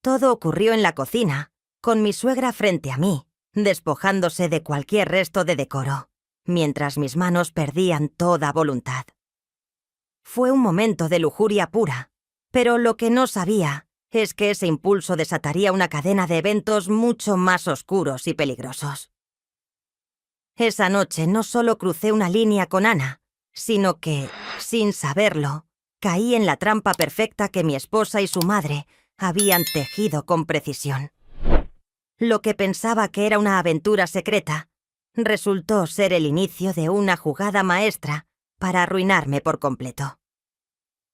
Todo ocurrió en la cocina, con mi suegra frente a mí, despojándose de cualquier resto de decoro, mientras mis manos perdían toda voluntad. Fue un momento de lujuria pura, pero lo que no sabía es que ese impulso desataría una cadena de eventos mucho más oscuros y peligrosos. Esa noche no solo crucé una línea con Ana, sino que, sin saberlo, caí en la trampa perfecta que mi esposa y su madre habían tejido con precisión. Lo que pensaba que era una aventura secreta resultó ser el inicio de una jugada maestra para arruinarme por completo.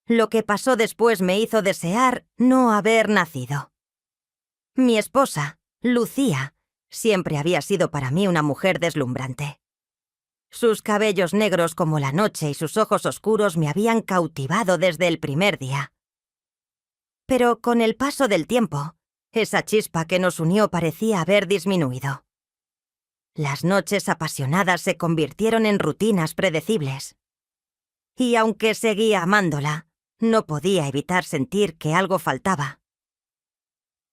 Lo que pasó después me hizo desear no haber nacido. Mi esposa, Lucía, siempre había sido para mí una mujer deslumbrante. Sus cabellos negros como la noche y sus ojos oscuros me habían cautivado desde el primer día. Pero con el paso del tiempo, esa chispa que nos unió parecía haber disminuido. Las noches apasionadas se convirtieron en rutinas predecibles. Y aunque seguía amándola, no podía evitar sentir que algo faltaba.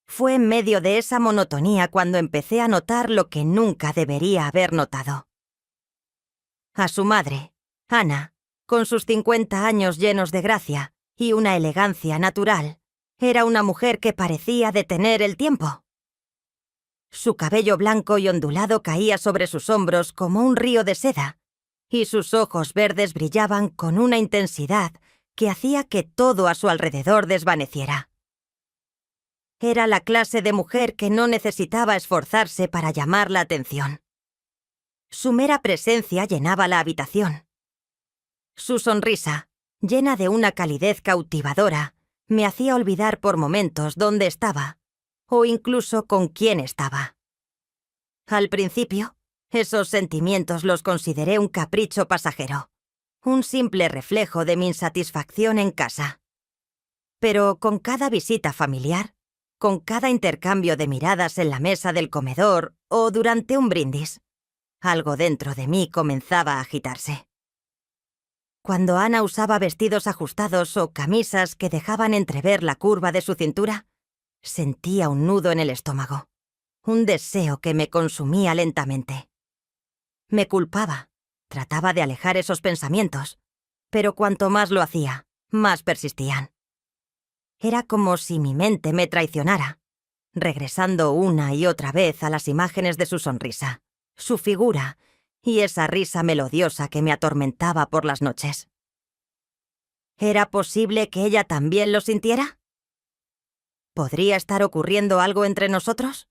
Fue en medio de esa monotonía cuando empecé a notar lo que nunca debería haber notado. A su madre, Ana, con sus 50 años llenos de gracia y una elegancia natural, era una mujer que parecía detener el tiempo. Su cabello blanco y ondulado caía sobre sus hombros como un río de seda, y sus ojos verdes brillaban con una intensidad que hacía que todo a su alrededor desvaneciera. Era la clase de mujer que no necesitaba esforzarse para llamar la atención. Su mera presencia llenaba la habitación. Su sonrisa, llena de una calidez cautivadora, me hacía olvidar por momentos dónde estaba, o incluso con quién estaba. Al principio, esos sentimientos los consideré un capricho pasajero, un simple reflejo de mi insatisfacción en casa. Pero con cada visita familiar, con cada intercambio de miradas en la mesa del comedor o durante un brindis, algo dentro de mí comenzaba a agitarse. Cuando Ana usaba vestidos ajustados o camisas que dejaban entrever la curva de su cintura, sentía un nudo en el estómago, un deseo que me consumía lentamente. Me culpaba, trataba de alejar esos pensamientos, pero cuanto más lo hacía, más persistían. Era como si mi mente me traicionara, regresando una y otra vez a las imágenes de su sonrisa, su figura y esa risa melodiosa que me atormentaba por las noches. ¿Era posible que ella también lo sintiera? ¿Podría estar ocurriendo algo entre nosotros?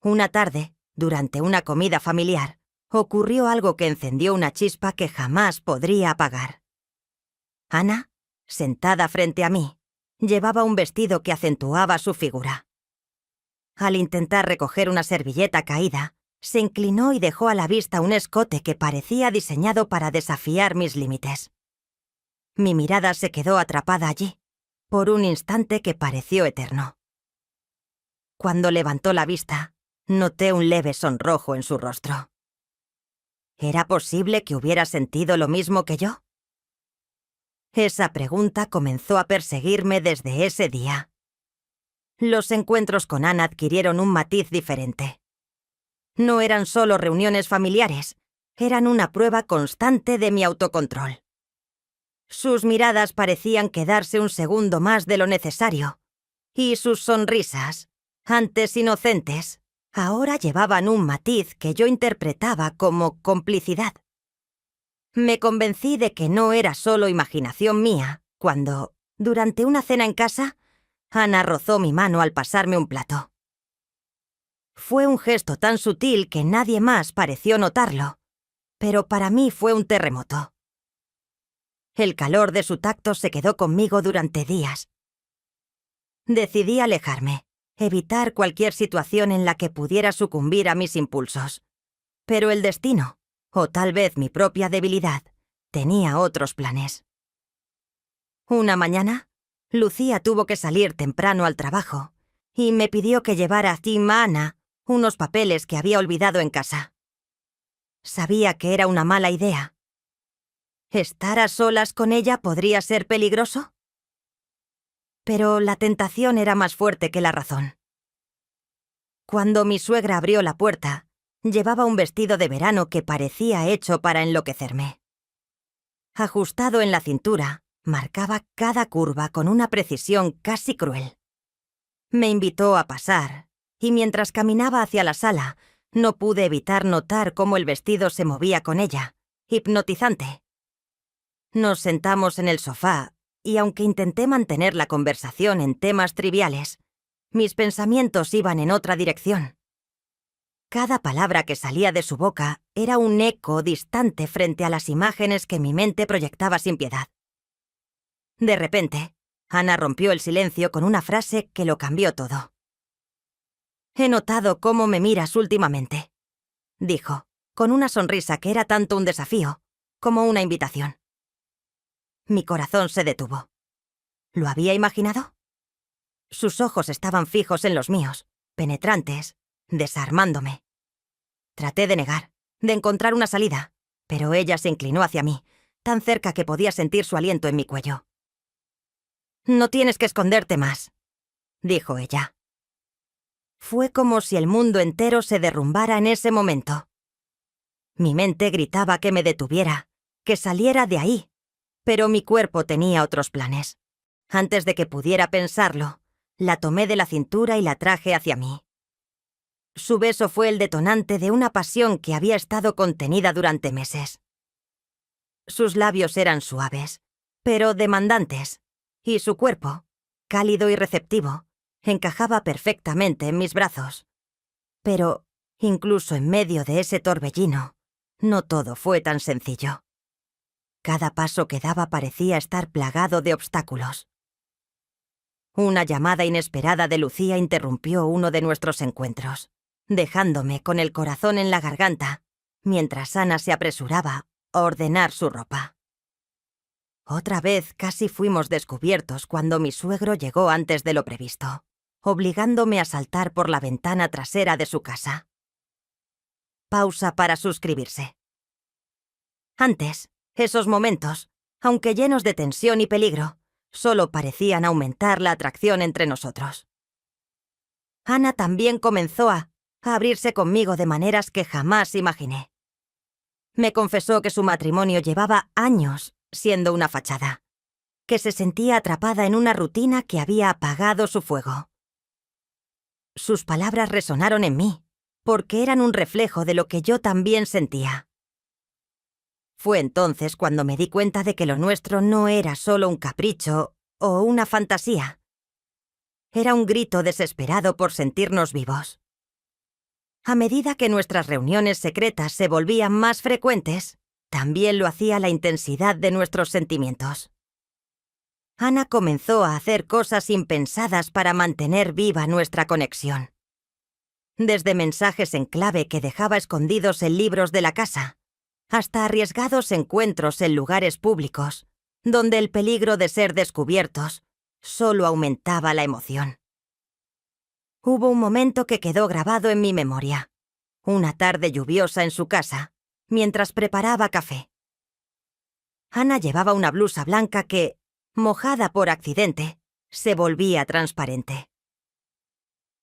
Una tarde, durante una comida familiar, ocurrió algo que encendió una chispa que jamás podría apagar. Ana, sentada frente a mí, llevaba un vestido que acentuaba su figura. Al intentar recoger una servilleta caída, se inclinó y dejó a la vista un escote que parecía diseñado para desafiar mis límites. Mi mirada se quedó atrapada allí, por un instante que pareció eterno. Cuando levantó la vista, noté un leve sonrojo en su rostro. ¿Era posible que hubiera sentido lo mismo que yo? Esa pregunta comenzó a perseguirme desde ese día. Los encuentros con Ana adquirieron un matiz diferente. No eran solo reuniones familiares, eran una prueba constante de mi autocontrol. Sus miradas parecían quedarse un segundo más de lo necesario, y sus sonrisas, antes inocentes, ahora llevaban un matiz que yo interpretaba como complicidad. Me convencí de que no era solo imaginación mía cuando, durante una cena en casa, Ana rozó mi mano al pasarme un plato. Fue un gesto tan sutil que nadie más pareció notarlo, pero para mí fue un terremoto. El calor de su tacto se quedó conmigo durante días. Decidí alejarme, evitar cualquier situación en la que pudiera sucumbir a mis impulsos. Pero el destino, o tal vez mi propia debilidad, tenía otros planes. Una mañana, Lucía tuvo que salir temprano al trabajo y me pidió que llevara a Ana unos papeles que había olvidado en casa. Sabía que era una mala idea. ¿Estar a solas con ella podría ser peligroso? pero la tentación era más fuerte que la razón. Cuando mi suegra abrió la puerta, llevaba un vestido de verano que parecía hecho para enloquecerme. Ajustado en la cintura, marcaba cada curva con una precisión casi cruel. Me invitó a pasar, y mientras caminaba hacia la sala, no pude evitar notar cómo el vestido se movía con ella, hipnotizante. Nos sentamos en el sofá, y aunque intenté mantener la conversación en temas triviales, mis pensamientos iban en otra dirección. Cada palabra que salía de su boca era un eco distante frente a las imágenes que mi mente proyectaba sin piedad. De repente, Ana rompió el silencio con una frase que lo cambió todo. «He notado cómo me miras últimamente», dijo, con una sonrisa que era tanto un desafío como una invitación. Mi corazón se detuvo. ¿Lo había imaginado? Sus ojos estaban fijos en los míos, penetrantes, desarmándome. Traté de negar, de encontrar una salida, pero ella se inclinó hacia mí, tan cerca que podía sentir su aliento en mi cuello. «No tienes que esconderte más», dijo ella. Fue como si el mundo entero se derrumbara en ese momento. Mi mente gritaba que me detuviera, que saliera de ahí, pero mi cuerpo tenía otros planes. Antes de que pudiera pensarlo, la tomé de la cintura y la traje hacia mí. Su beso fue el detonante de una pasión que había estado contenida durante meses. Sus labios eran suaves, pero demandantes, y su cuerpo, cálido y receptivo, encajaba perfectamente en mis brazos. Pero, incluso en medio de ese torbellino, no todo fue tan sencillo. Cada paso que daba parecía estar plagado de obstáculos. Una llamada inesperada de Lucía interrumpió uno de nuestros encuentros, dejándome con el corazón en la garganta, mientras Ana se apresuraba a ordenar su ropa. Otra vez casi fuimos descubiertos cuando mi suegro llegó antes de lo previsto, obligándome a saltar por la ventana trasera de su casa. Pausa para suscribirse. Antes, esos momentos, aunque llenos de tensión y peligro, solo parecían aumentar la atracción entre nosotros. Ana también comenzó a abrirse conmigo de maneras que jamás imaginé. Me confesó que su matrimonio llevaba años siendo una fachada, que se sentía atrapada en una rutina que había apagado su fuego. Sus palabras resonaron en mí, porque eran un reflejo de lo que yo también sentía. Fue entonces cuando me di cuenta de que lo nuestro no era solo un capricho o una fantasía. Era un grito desesperado por sentirnos vivos. A medida que nuestras reuniones secretas se volvían más frecuentes, también lo hacía la intensidad de nuestros sentimientos. Ana comenzó a hacer cosas impensadas para mantener viva nuestra conexión. Desde mensajes en clave que dejaba escondidos en libros de la casa, hasta arriesgados encuentros en lugares públicos, donde el peligro de ser descubiertos solo aumentaba la emoción. Hubo un momento que quedó grabado en mi memoria. Una tarde lluviosa en su casa, mientras preparaba café. Ana llevaba una blusa blanca que, mojada por accidente, se volvía transparente.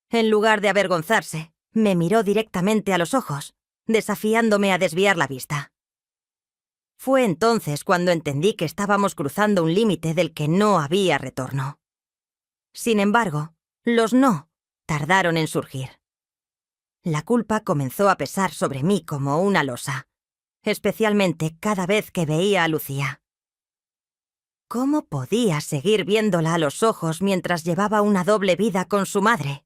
En lugar de avergonzarse, me miró directamente a los ojos, desafiándome a desviar la vista. Fue entonces cuando entendí que estábamos cruzando un límite del que no había retorno. Sin embargo, los no tardaron en surgir. La culpa comenzó a pesar sobre mí como una losa, especialmente cada vez que veía a Lucía. ¿Cómo podía seguir viéndola a los ojos mientras llevaba una doble vida con su madre?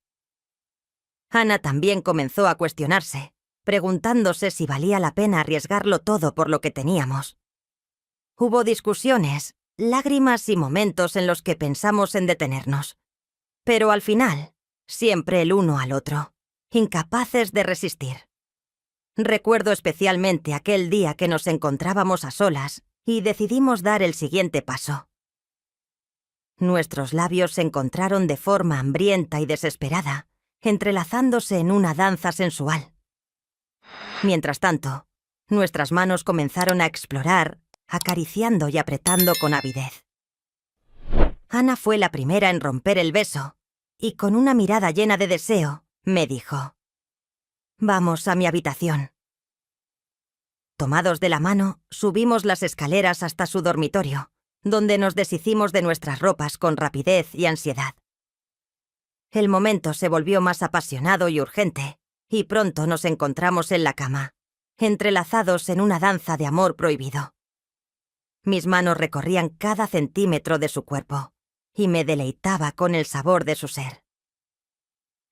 Ana también comenzó a cuestionarse, preguntándose si valía la pena arriesgarlo todo por lo que teníamos. Hubo discusiones, lágrimas y momentos en los que pensamos en detenernos. Pero al final, siempre el uno al otro, incapaces de resistir. Recuerdo especialmente aquel día que nos encontrábamos a solas y decidimos dar el siguiente paso. Nuestros labios se encontraron de forma hambrienta y desesperada, entrelazándose en una danza sensual. Mientras tanto, nuestras manos comenzaron a explorar, acariciando y apretando con avidez. Ana fue la primera en romper el beso, y con una mirada llena de deseo, me dijo: «Vamos a mi habitación». Tomados de la mano, subimos las escaleras hasta su dormitorio, donde nos deshicimos de nuestras ropas con rapidez y ansiedad. El momento se volvió más apasionado y urgente, y pronto nos encontramos en la cama, entrelazados en una danza de amor prohibido. Mis manos recorrían cada centímetro de su cuerpo, y me deleitaba con el sabor de su ser.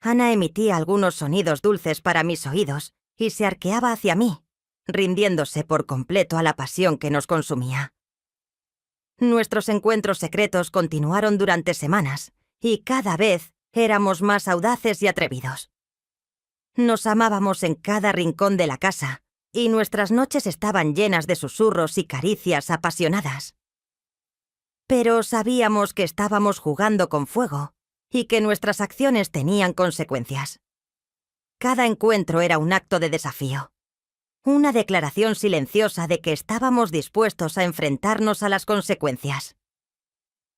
Ana emitía algunos sonidos dulces para mis oídos y se arqueaba hacia mí, rindiéndose por completo a la pasión que nos consumía. Nuestros encuentros secretos continuaron durante semanas, y cada vez éramos más audaces y atrevidos. Nos amábamos en cada rincón de la casa, y nuestras noches estaban llenas de susurros y caricias apasionadas. Pero sabíamos que estábamos jugando con fuego y que nuestras acciones tenían consecuencias. Cada encuentro era un acto de desafío, una declaración silenciosa de que estábamos dispuestos a enfrentarnos a las consecuencias.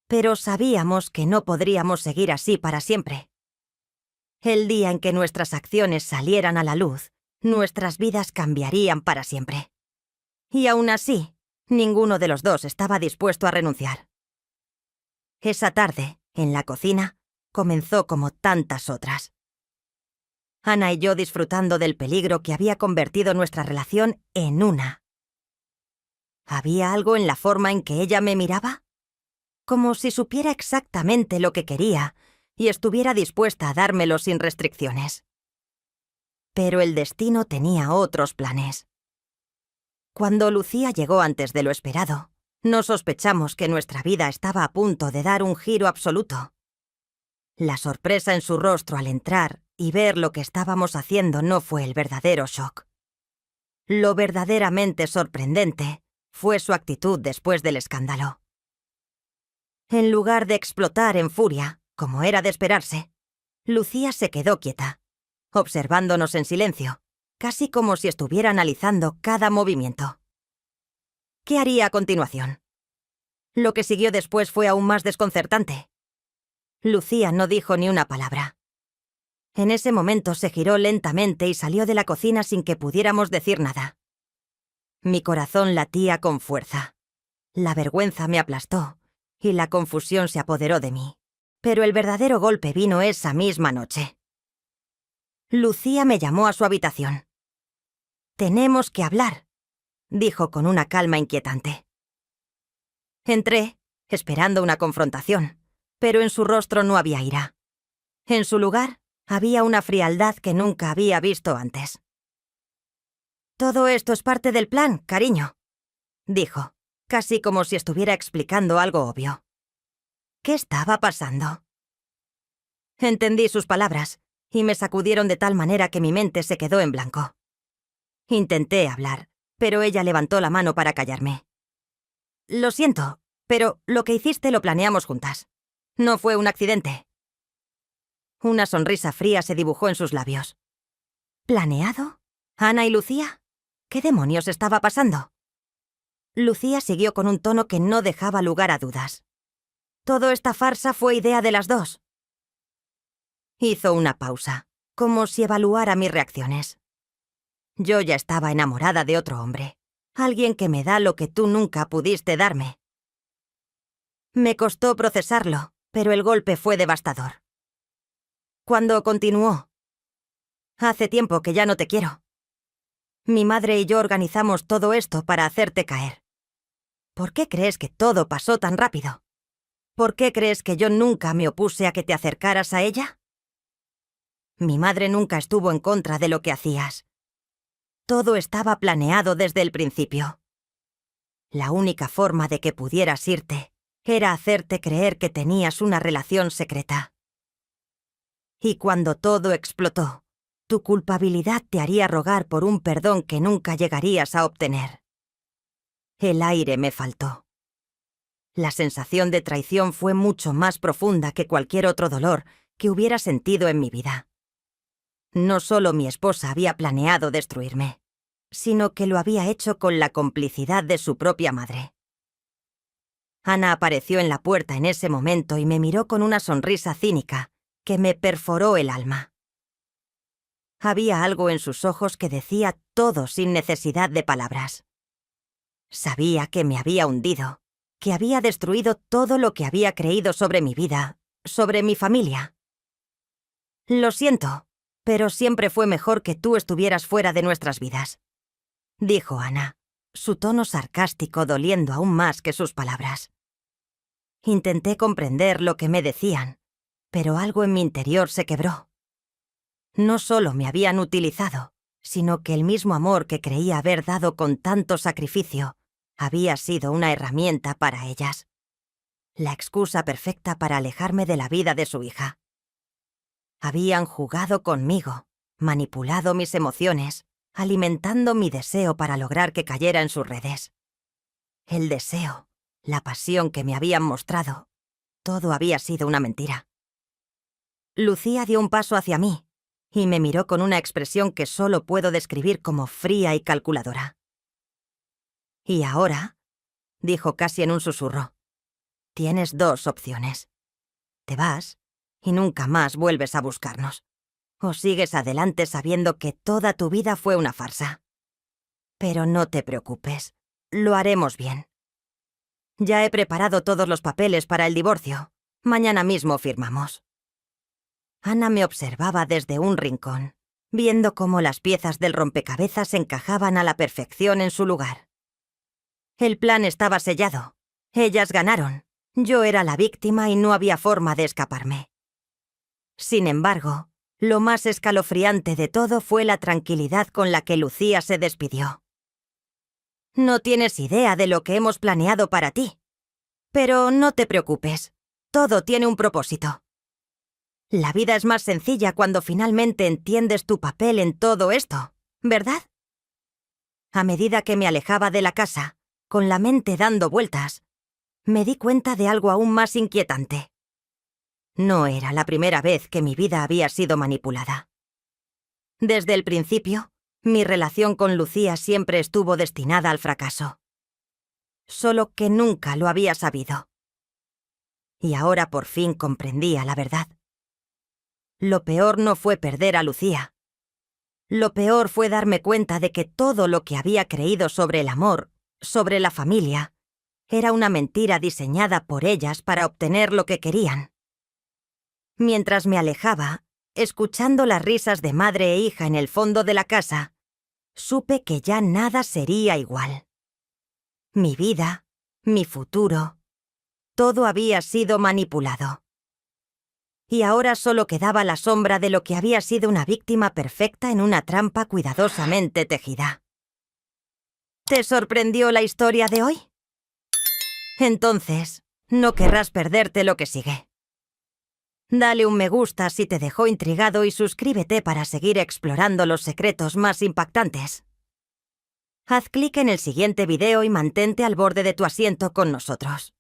Pero sabíamos que no podríamos seguir así para siempre. El día en que nuestras acciones salieran a la luz, nuestras vidas cambiarían para siempre. Y aún así, ninguno de los dos estaba dispuesto a renunciar. Esa tarde, en la cocina, comenzó como tantas otras. Ana y yo disfrutando del peligro que había convertido nuestra relación en una. ¿Había algo en la forma en que ella me miraba? Como si supiera exactamente lo que quería y estuviera dispuesta a dármelo sin restricciones. Pero el destino tenía otros planes. Cuando Lucía llegó antes de lo esperado, no sospechamos que nuestra vida estaba a punto de dar un giro absoluto. La sorpresa en su rostro al entrar y ver lo que estábamos haciendo no fue el verdadero shock. Lo verdaderamente sorprendente fue su actitud después del escándalo. En lugar de explotar en furia, como era de esperarse, Lucía se quedó quieta, observándonos en silencio, casi como si estuviera analizando cada movimiento. ¿Qué haría a continuación? Lo que siguió después fue aún más desconcertante. Lucía no dijo ni una palabra. En ese momento se giró lentamente y salió de la cocina sin que pudiéramos decir nada. Mi corazón latía con fuerza. La vergüenza me aplastó y la confusión se apoderó de mí. Pero el verdadero golpe vino esa misma noche. Lucía me llamó a su habitación. «Tenemos que hablar», dijo con una calma inquietante. Entré, esperando una confrontación, pero en su rostro no había ira. En su lugar, había una frialdad que nunca había visto antes. «Todo esto es parte del plan, cariño», dijo, casi como si estuviera explicando algo obvio. ¿Qué estaba pasando? Entendí sus palabras, y me sacudieron de tal manera que mi mente se quedó en blanco. Intenté hablar, pero ella levantó la mano para callarme. «Lo siento, pero lo que hiciste lo planeamos juntas. No fue un accidente». Una sonrisa fría se dibujó en sus labios. ¿Planeado? ¿Ana y Lucía? ¿Qué demonios estaba pasando? Lucía siguió con un tono que no dejaba lugar a dudas. «Toda esta farsa fue idea de las dos». Hizo una pausa, como si evaluara mis reacciones. Yo ya estaba enamorada de otro hombre, alguien que me da lo que tú nunca pudiste darme. Me costó procesarlo, pero el golpe fue devastador. Cuando continuó: «Hace tiempo que ya no te quiero. Mi madre y yo organizamos todo esto para hacerte caer. ¿Por qué crees que todo pasó tan rápido? ¿Por qué crees que yo nunca me opuse a que te acercaras a ella? Mi madre nunca estuvo en contra de lo que hacías. Todo estaba planeado desde el principio. La única forma de que pudieras irte era hacerte creer que tenías una relación secreta. Y cuando todo explotó, tu culpabilidad te haría rogar por un perdón que nunca llegarías a obtener». El aire me faltó. La sensación de traición fue mucho más profunda que cualquier otro dolor que hubiera sentido en mi vida. No solo mi esposa había planeado destruirme, sino que lo había hecho con la complicidad de su propia madre. Ana apareció en la puerta en ese momento y me miró con una sonrisa cínica que me perforó el alma. Había algo en sus ojos que decía todo sin necesidad de palabras. Sabía que me había hundido, que había destruido todo lo que había creído sobre mi vida, sobre mi familia. Lo siento, pero siempre fue mejor que tú estuvieras fuera de nuestras vidas, dijo Ana, su tono sarcástico doliendo aún más que sus palabras. Intenté comprender lo que me decían, pero algo en mi interior se quebró. No solo me habían utilizado, sino que el mismo amor que creía haber dado con tanto sacrificio había sido una herramienta para ellas. La excusa perfecta para alejarme de la vida de su hija. Habían jugado conmigo, manipulado mis emociones, alimentando mi deseo para lograr que cayera en sus redes. El deseo, la pasión que me habían mostrado, todo había sido una mentira. Lucía dio un paso hacia mí y me miró con una expresión que solo puedo describir como fría y calculadora. «Y ahora», dijo casi en un susurro, «tienes dos opciones. Te vas y nunca más vuelves a buscarnos. O sigues adelante sabiendo que toda tu vida fue una farsa. Pero no te preocupes, lo haremos bien. Ya he preparado todos los papeles para el divorcio. Mañana mismo firmamos». Ana me observaba desde un rincón, viendo cómo las piezas del rompecabezas encajaban a la perfección en su lugar. El plan estaba sellado. Ellas ganaron. Yo era la víctima y no había forma de escaparme. Sin embargo, lo más escalofriante de todo fue la tranquilidad con la que Lucía se despidió. «No tienes idea de lo que hemos planeado para ti. Pero no te preocupes, todo tiene un propósito. La vida es más sencilla cuando finalmente entiendes tu papel en todo esto, ¿verdad?» A medida que me alejaba de la casa, con la mente dando vueltas, me di cuenta de algo aún más inquietante. No era la primera vez que mi vida había sido manipulada. Desde el principio, mi relación con Lucía siempre estuvo destinada al fracaso. Solo que nunca lo había sabido. Y ahora por fin comprendía la verdad. Lo peor no fue perder a Lucía. Lo peor fue darme cuenta de que todo lo que había creído sobre el amor, sobre la familia, era una mentira diseñada por ellas para obtener lo que querían. Mientras me alejaba, escuchando las risas de madre e hija en el fondo de la casa, supe que ya nada sería igual. Mi vida, mi futuro, todo había sido manipulado. Y ahora solo quedaba la sombra de lo que había sido una víctima perfecta en una trampa cuidadosamente tejida. ¿Te sorprendió la historia de hoy? Entonces, no querrás perderte lo que sigue. Dale un me gusta si te dejó intrigado y suscríbete para seguir explorando los secretos más impactantes. Haz clic en el siguiente video y mantente al borde de tu asiento con nosotros.